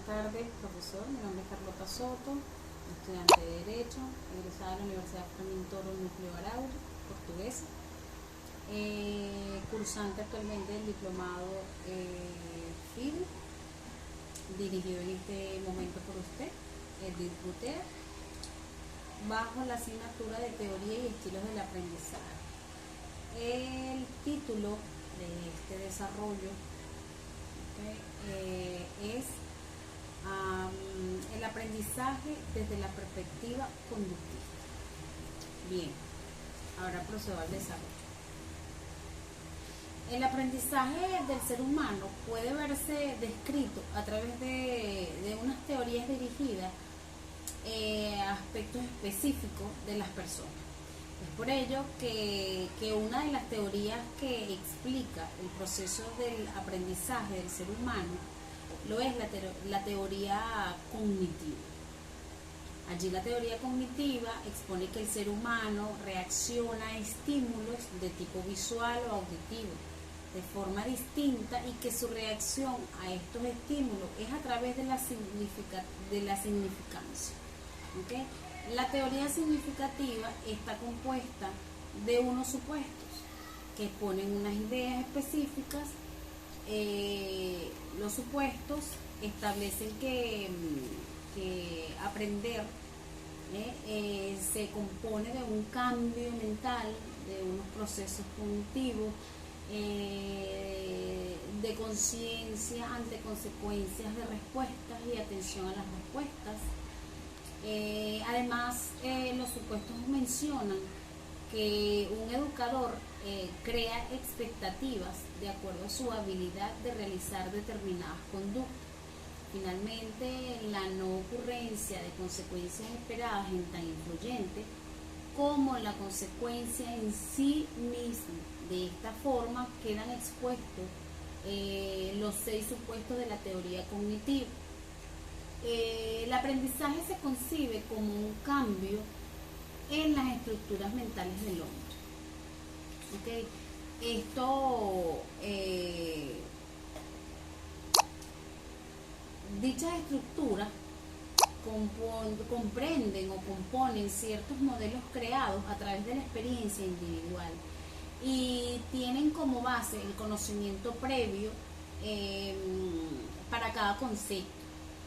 Buenas tardes, profesor. Mi nombre es Carlota Soto, estudiante de Derecho, egresada de la Universidad Fermín Toro Núcleo Arauri, portuguesa, cursante actualmente del diplomado FIL, dirigido en este momento por usted, Edith Gutierrez, bajo la asignatura de Teoría y Estilos del Aprendizaje. El título de este desarrollo es el aprendizaje desde la perspectiva conductista. Bien, ahora procedo al desarrollo. El aprendizaje del ser humano puede verse descrito a través de unas teorías dirigidas a aspectos específicos de las personas. Es por ello que una de las teorías que explica el proceso del aprendizaje del ser humano lo es la teoría cognitiva. Allí la teoría cognitiva expone que el ser humano reacciona a estímulos de tipo visual o auditivo de forma distinta y que su reacción a estos estímulos es a través de la significancia. ¿Okay? La teoría significativa está compuesta de unos supuestos que exponen unas ideas específicas. Los supuestos establecen que aprender se compone de un cambio mental, de unos procesos cognitivos, de conciencia ante consecuencias de respuestas y atención a las respuestas. Además, los supuestos mencionan que un educador crea expectativas de acuerdo a su habilidad de realizar determinadas conductas. Finalmente, la no ocurrencia de consecuencias esperadas en tan influyente como la consecuencia en sí misma. De esta forma quedan expuestos los 6 supuestos de la teoría cognitiva. El aprendizaje se concibe como un cambio en las estructuras mentales del hombre. ¿Okay? Dichas estructuras comprenden o componen ciertos modelos creados a través de la experiencia individual y tienen como base el conocimiento previo para cada concepto.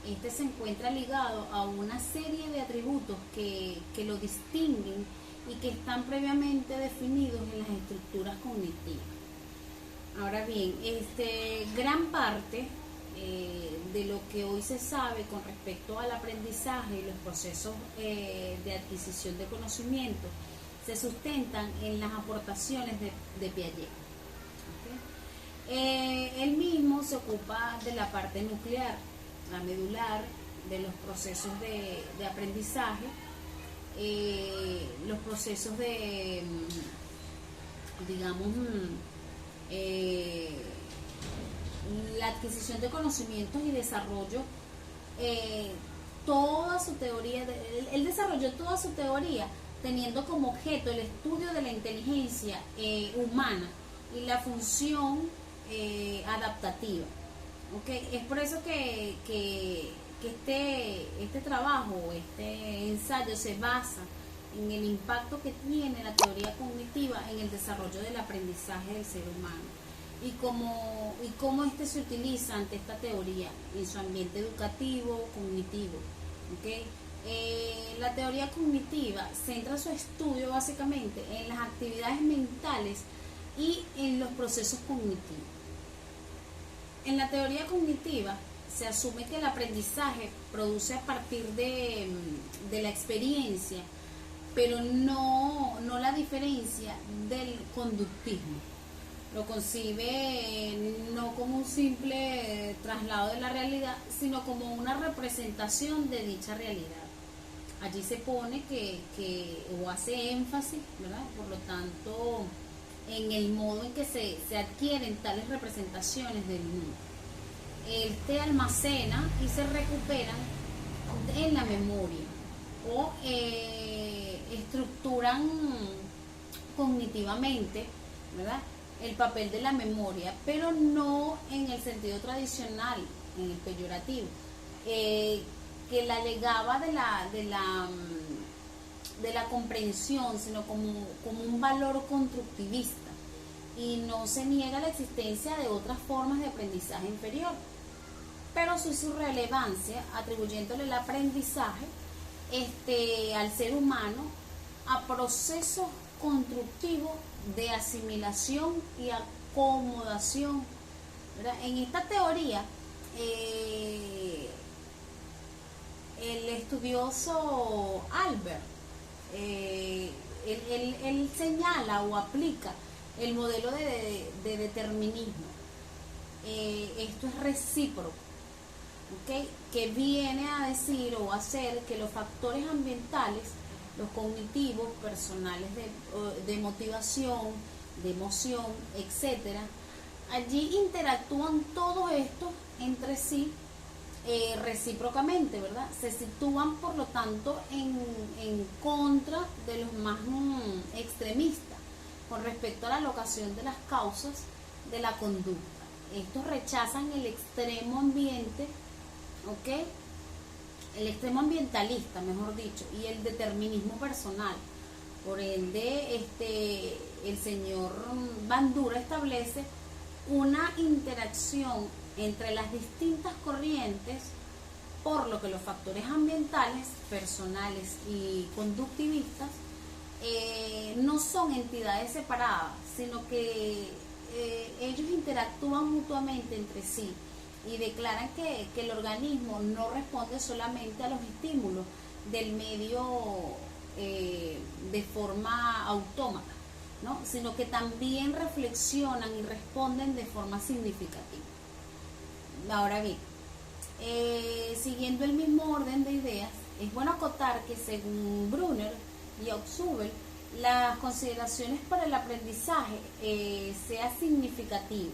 Este se encuentra ligado a una serie de atributos que lo distinguen y que están previamente definidos en las estructuras cognitivas. Ahora bien, gran parte de lo que hoy se sabe con respecto al aprendizaje y los procesos de adquisición de conocimiento se sustentan en las aportaciones de Piaget. ¿Okay? Él mismo se ocupa de la parte nuclear, la medular, de los procesos de aprendizaje, los procesos de, digamos, la adquisición de conocimientos y desarrollo, toda su teoría, él desarrolló toda su teoría teniendo como objeto el estudio de la inteligencia humana y la función adaptativa. Okay. Es por eso que este trabajo, este ensayo se basa en el impacto que tiene la teoría cognitiva en el desarrollo del aprendizaje del ser humano y cómo se utiliza ante esta teoría en su ambiente educativo, cognitivo. ¿Okay? La teoría cognitiva centra su estudio básicamente en las actividades mentales y en los procesos cognitivos. En la teoría cognitiva se asume que el aprendizaje produce a partir de la experiencia, pero no la diferencia del conductismo. Lo concibe no como un simple traslado de la realidad, sino como una representación de dicha realidad. Allí se pone o hace énfasis, ¿verdad? Por lo tanto, en el modo en que se adquieren tales representaciones del mundo. Almacena y se recuperan en la memoria o estructuran cognitivamente, ¿verdad?, el papel de la memoria, pero no en el sentido tradicional, en el peyorativo, que la legaba de la comprensión, sino como un valor constructivista, y no se niega la existencia de otras formas de aprendizaje inferior, pero su relevancia, atribuyéndole el aprendizaje al ser humano a procesos constructivos de asimilación y acomodación, ¿verdad? En esta teoría, el estudioso Albert, él señala o aplica el modelo de determinismo. Esto es recíproco, ¿okay? Que viene a decir o a hacer que los factores ambientales, los cognitivos, personales de motivación, de emoción, etcétera, allí interactúan todos estos entre sí recíprocamente, ¿verdad? Se sitúan, por lo tanto, en contra de los más extremistas con respecto a la locación de las causas de la conducta. Estos rechazan el extremo ambiente, ¿ok? El extremo ambientalista, mejor dicho, y el determinismo personal. Por ende, el señor Bandura establece una interacción entre las distintas corrientes, por lo que los factores ambientales, personales y conductivistas no son entidades separadas, sino que ellos interactúan mutuamente entre sí, y declaran que el organismo no responde solamente a los estímulos del medio de forma autómata, ¿no? Sino que también reflexionan y responden de forma significativa. Ahora bien, siguiendo el mismo orden de ideas, es bueno acotar que según Brunner y Oxubel, las consideraciones para el aprendizaje sea significativo.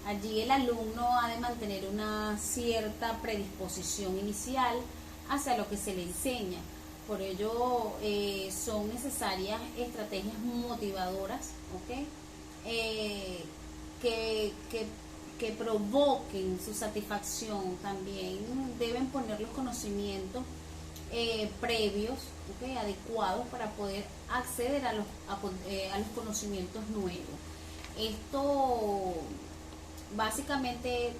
Allí el alumno ha de mantener una cierta predisposición inicial hacia lo que se le enseña. Por ello son necesarias estrategias motivadoras, ¿okay? Que provoquen su satisfacción. También deben poner los conocimientos previos, ¿okay? Adecuados para poder acceder a los conocimientos nuevos. Esto básicamente,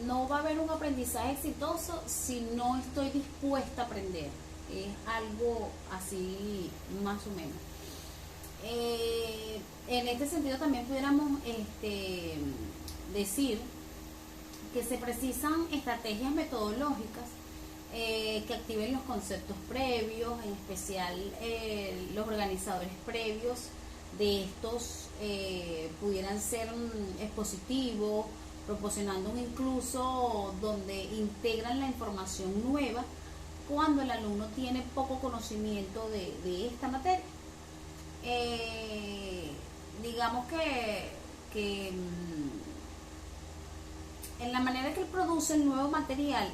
no va a haber un aprendizaje exitoso si no estoy dispuesta a aprender. Es algo así más o menos. En este sentido también pudiéramos decir que se precisan estrategias metodológicas que activen los conceptos previos, en especial los organizadores previos de estos pudieran ser expositivos, proporcionando un incluso donde integran la información nueva cuando el alumno tiene poco conocimiento de esta materia. Digamos que en la manera que él produce el nuevo material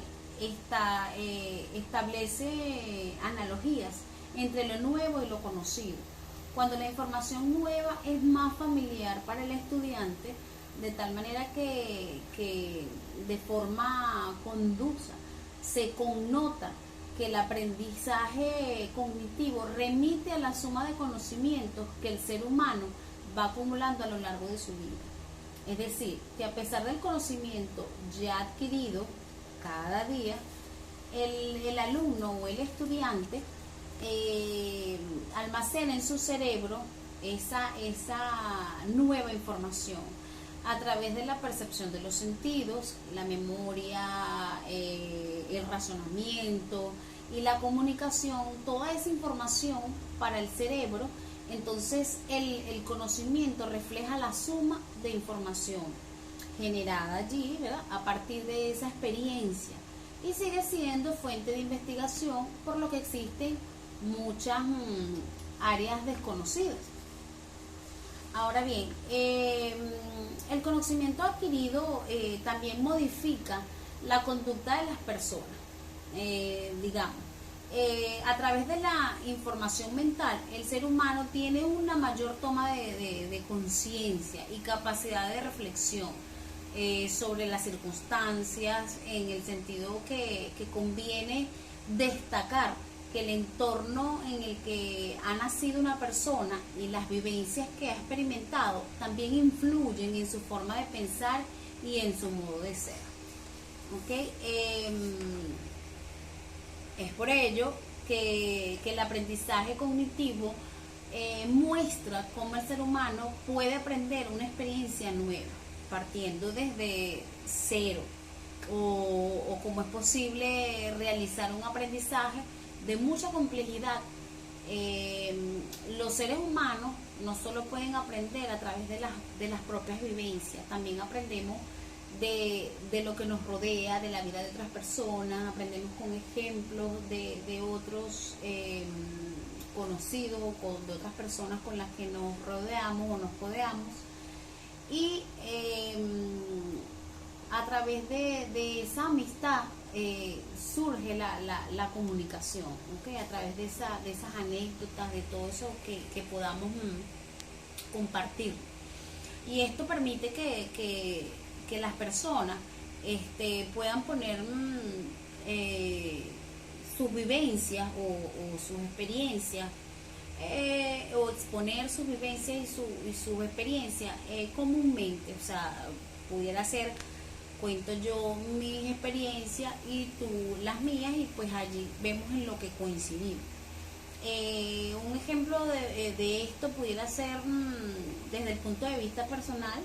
establece analogías entre lo nuevo y lo conocido. Cuando la información nueva es más familiar para el estudiante, de tal manera que de forma conducta se connota que el aprendizaje cognitivo remite a la suma de conocimientos que el ser humano va acumulando a lo largo de su vida. Es decir, que a pesar del conocimiento ya adquirido cada día, el alumno o el estudiante almacena en su cerebro esa nueva información a través de la percepción de los sentidos, la memoria, el razonamiento y la comunicación. Toda esa información para el cerebro, entonces el conocimiento refleja la suma de información generada allí, ¿verdad?, a partir de esa experiencia, y sigue siendo fuente de investigación, por lo que existen muchas áreas desconocidas. Ahora bien, el conocimiento adquirido también modifica la conducta de las personas. Digamos, a través de la información mental, el ser humano tiene una mayor toma de conciencia y capacidad de reflexión. sobre las circunstancias, en el sentido que conviene destacar que el entorno en el que ha nacido una persona y las vivencias que ha experimentado también influyen en su forma de pensar y en su modo de ser. ¿Okay? Es por ello que el aprendizaje cognitivo muestra cómo el ser humano puede aprender una experiencia nueva, partiendo desde cero, o cómo es posible realizar un aprendizaje de mucha complejidad. Los seres humanos no solo pueden aprender a través de las propias vivencias, también aprendemos de lo que nos rodea, de la vida de otras personas, aprendemos con ejemplos de otros conocidos, de otras personas con las que nos rodeamos o nos codeamos, y a través de esa amistad surge la comunicación, ¿okay? A través de esas anécdotas, de todo eso que podamos compartir. Y esto permite que las personas puedan poner sus vivencias o sus experiencias, o exponer sus vivencias y sus experiencias comúnmente. O sea, pudiera ser, cuento yo mis experiencias y tú las mías, y pues allí vemos en lo que coincidimos. Un ejemplo de esto pudiera ser desde el punto de vista personal.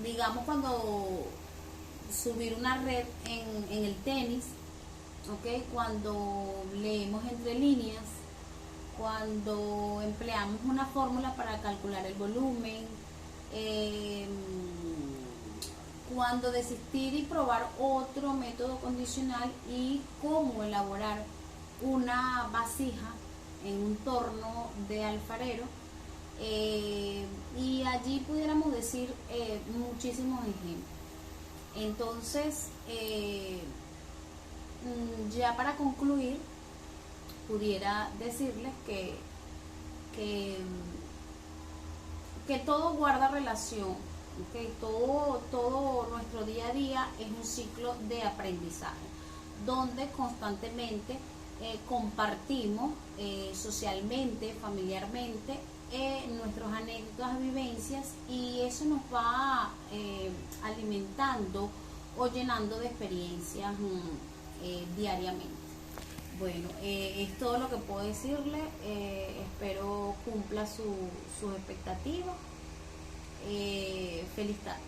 Digamos, cuando subir una red en el tenis, ¿okay? Cuando leemos entre líneas, cuando empleamos una fórmula para calcular el volumen, cuando desistir y probar otro método condicional, y cómo elaborar una vasija en un torno de alfarero. Y allí pudiéramos decir muchísimos ejemplos. Entonces, ya para concluir, pudiera decirles que todo guarda relación, ¿okay? Todo nuestro día a día es un ciclo de aprendizaje, donde constantemente compartimos socialmente, familiarmente, nuestras anécdotas, vivencias, y eso nos va alimentando o llenando de experiencias diariamente. Bueno, es todo lo que puedo decirle. Espero cumpla sus expectativas. Feliz tarde.